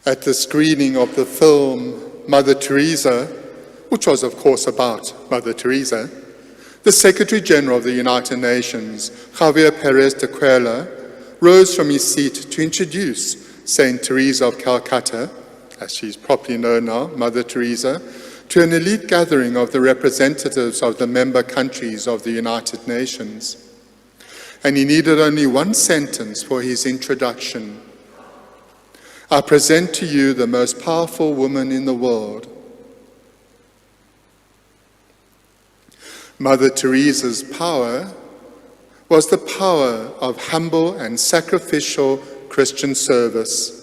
At the screening of the film Mother Teresa, which was of course about Mother Teresa, the Secretary General of the United Nations, Javier Pérez de Cuellar, rose from his seat to introduce Saint Teresa of Calcutta, as she's properly known now, Mother Teresa, to an elite gathering of the representatives of the member countries of the United Nations. And he needed only one sentence for his introduction. I present to you the most powerful woman in the world. Mother Teresa's power was the power of humble and sacrificial Christian service.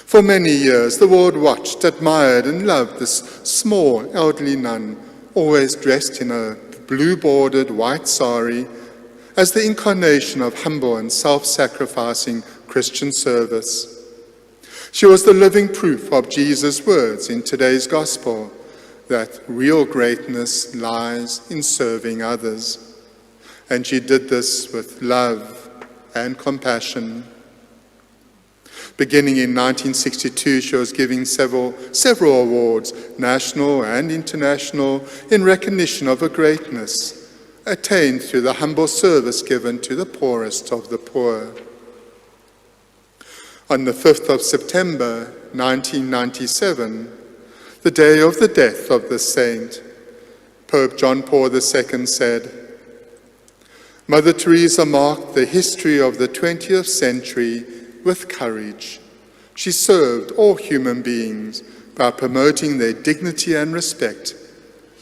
For many years, the world watched, admired, and loved this small, elderly nun, always dressed in a blue-bordered white sari, as the incarnation of humble and self-sacrificing Christian service. She was the living proof of Jesus' words in today's gospel, that real greatness lies in serving others. And she did this with love and compassion. Beginning in 1962, she was given several awards, national and international, in recognition of her greatness, attained through the humble service given to the poorest of the poor. On the 5th of September, 1997, the day of the death of the saint, Pope John Paul II said, Mother Teresa marked the history of the 20th century with courage. She served all human beings by promoting their dignity and respect,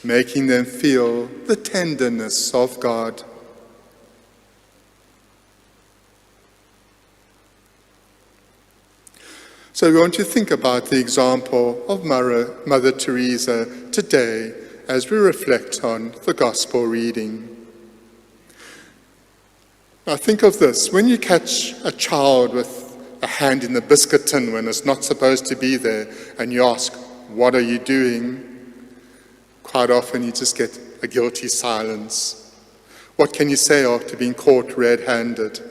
making them feel the tenderness of God. So we want to think about the example of Mother Teresa today as we reflect on the Gospel reading. Now think of this, when you catch a child with a hand in the biscuit tin when it's not supposed to be there, and you ask, what are you doing? Quite often you just get a guilty silence. What can you say after being caught red-handed?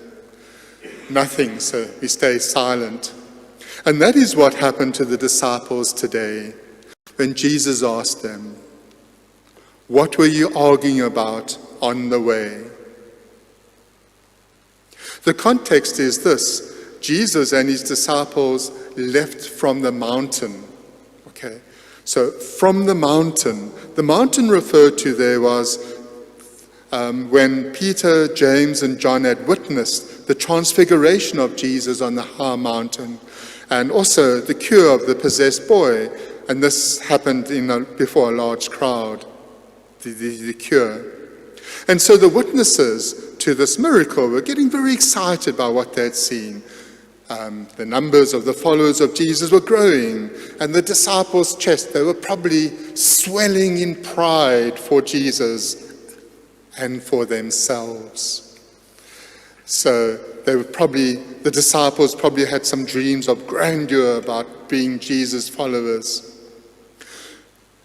Nothing, so we stay silent. And that is what happened to the disciples today when Jesus asked them, what were you arguing about on the way? The context is this. Jesus and his disciples left from the mountain. Okay, so from the mountain referred to there was when Peter, James, and John had witnessed the transfiguration of Jesus on the high mountain, and also the cure of the possessed boy, and this happened before a large crowd, the cure. And so the witnesses to this miracle were getting very excited by what they had seen. The numbers of the followers of Jesus were growing, and the disciples' chests, they were probably swelling in pride for Jesus and for themselves. So the disciples probably had some dreams of grandeur about being Jesus' followers.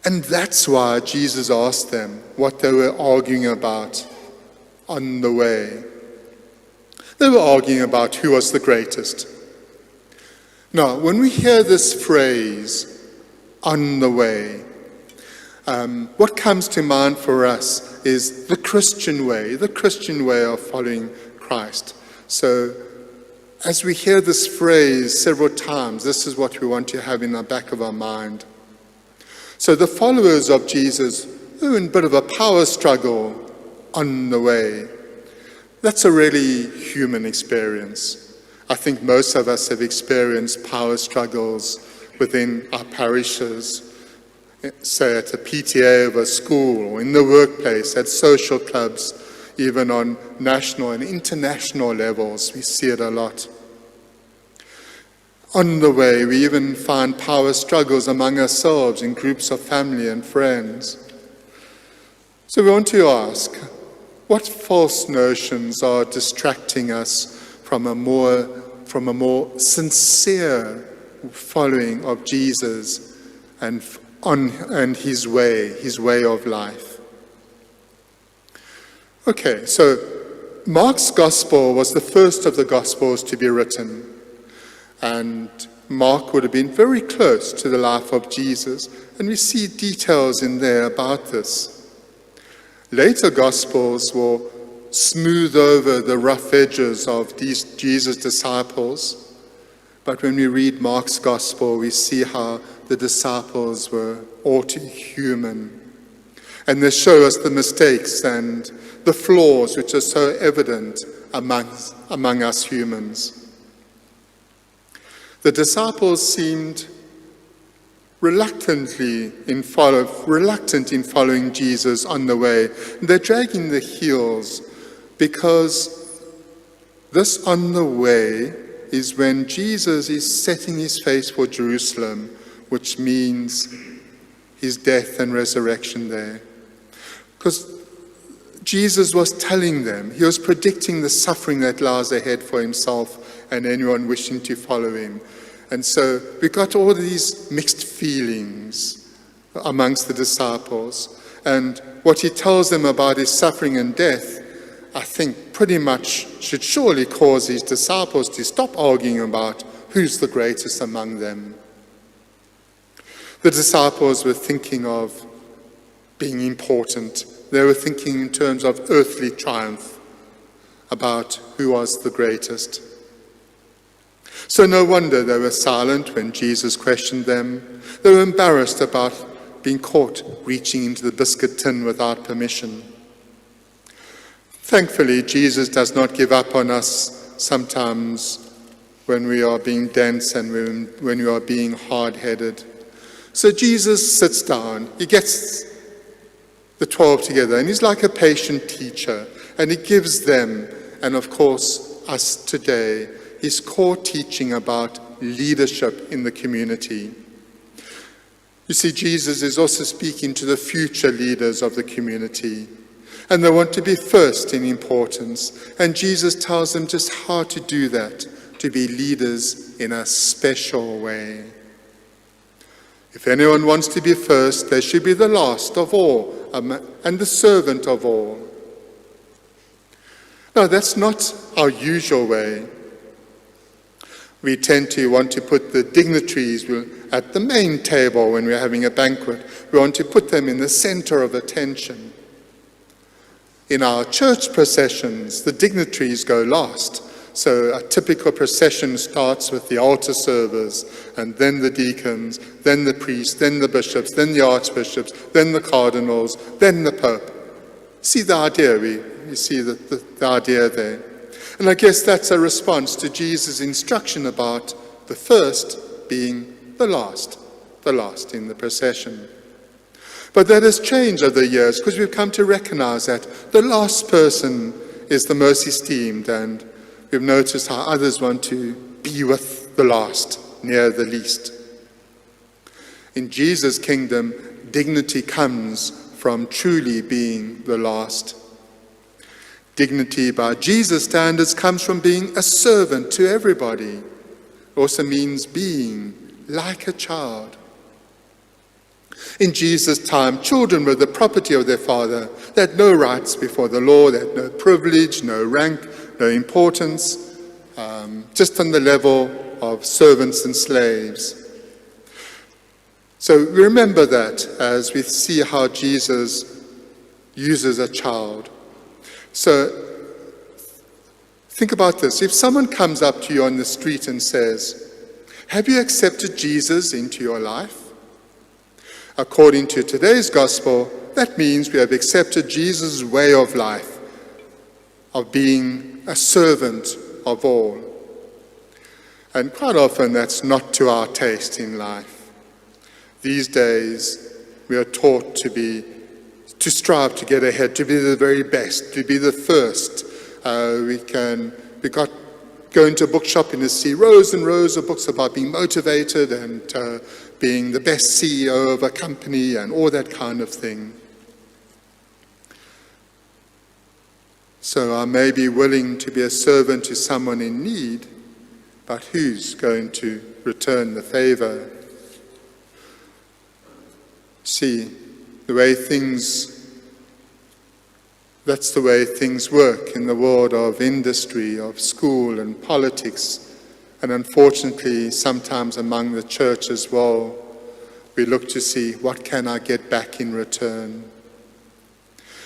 And that's why Jesus asked them what they were arguing about on the way. They were arguing about who was the greatest. Now, when we hear this phrase, on the way, what comes to mind for us is the Christian way of following Christ. So, as we hear this phrase several times, this is what we want to have in the back of our mind. So the followers of Jesus are in a bit of a power struggle on the way. That's a really human experience. I think most of us have experienced power struggles within our parishes, say at the PTA of a school or in the workplace, at social clubs, even on national and international levels. We see it a lot. On the way, we even find power struggles among ourselves in groups of family and friends. So we want to ask, what false notions are distracting us from a more sincere following of Jesus and his way of life? Okay, so Mark's gospel was the first of the gospels to be written, and Mark would have been very close to the life of Jesus, and we see details in there about this. Later Gospels will smooth over the rough edges of these Jesus' disciples, but when we read Mark's Gospel, we see how the disciples were all too human. And they show us the mistakes and the flaws which are so evident among us humans. The disciples seemed reluctant in following Jesus on the way. They're dragging their heels because this on the way is when Jesus is setting his face for Jerusalem, which means his death and resurrection there. Because Jesus was telling them, he was predicting the suffering that lies ahead for himself and anyone wishing to follow him. And so we got all these mixed feelings amongst the disciples. And what he tells them about his suffering and death, I think pretty much should surely cause his disciples to stop arguing about who's the greatest among them. The disciples were thinking of being important. They were thinking in terms of earthly triumph, about who was the greatest. So no wonder they were silent when Jesus questioned them. They were embarrassed about being caught reaching into the biscuit tin without permission. Thankfully, Jesus does not give up on us sometimes when we are being dense and when we are being hard-headed. So Jesus sits down, he gets the 12 together, and he's like a patient teacher, and he gives them, and of course us today, his core teaching about leadership in the community. You see, Jesus is also speaking to the future leaders of the community, and they want to be first in importance, and Jesus tells them just how to do that, to be leaders in a special way. If anyone wants to be first, they should be the last of all and the servant of all. No, that's not our usual way. We tend to want to put the dignitaries at the main table when we're having a banquet. We want to put them in the center of attention. In our church processions, the dignitaries go last. So a typical procession starts with the altar servers, and then the deacons, then the priests, then the bishops, then the archbishops, then the cardinals, then the pope. See the idea? We see the idea there. And I guess that's a response to Jesus' instruction about the first being the last in the procession. But that has changed over the years because we've come to recognize that the last person is the most esteemed, and we've noticed how others want to be with the last, near the least. In Jesus' kingdom, dignity comes from truly being the last. Dignity by Jesus' standards comes from being a servant to everybody. It also means being like a child. In Jesus' time, children were the property of their father. They had no rights before the law, they had no privilege, no rank, no importance, just on the level of servants and slaves. So we remember that as we see how Jesus uses a child. So think about this. If someone comes up to you on the street and says, "Have you accepted Jesus into your life?" According to today's gospel, that means we have accepted Jesus' way of life, of being a servant of all. And quite often that's not to our taste in life. These days we are taught to strive to get ahead, to be the very best, to be the first. We go into a bookshop and see rows and rows of books about being motivated and being the best CEO of a company and all that kind of thing. So I may be willing to be a servant to someone in need, but who's going to return the favor? See, that's the way things work in the world of industry, of school and politics, And unfortunately, sometimes among the church as well, we look to see, what can I get back in return?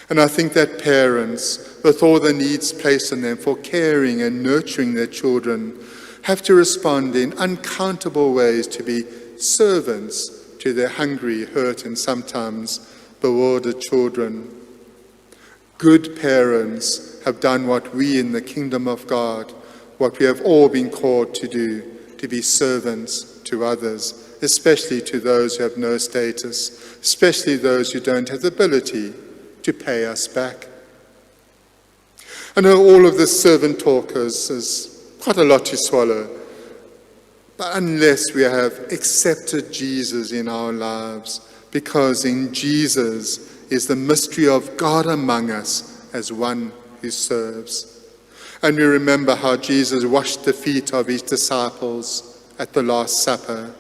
And I think that parents, with all the needs placed on them for caring and nurturing their children, have to respond in uncountable ways to be servants to their hungry, hurt, and sometimes bewildered children. Good parents have done what we in the kingdom of God, what we have all been called to do, to be servants to others, especially to those who have no status, especially those who don't have the ability to pay us back. I know all of this servant talk is quite a lot to swallow, but unless we have accepted Jesus in our lives, because in Jesus is the mystery of God among us as one who serves. And we remember how Jesus washed the feet of his disciples at the Last Supper.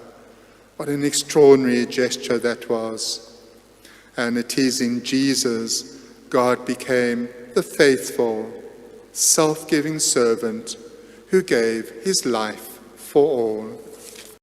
What an extraordinary gesture that was. And it is in Jesus God became the faithful, self-giving servant who gave his life for all.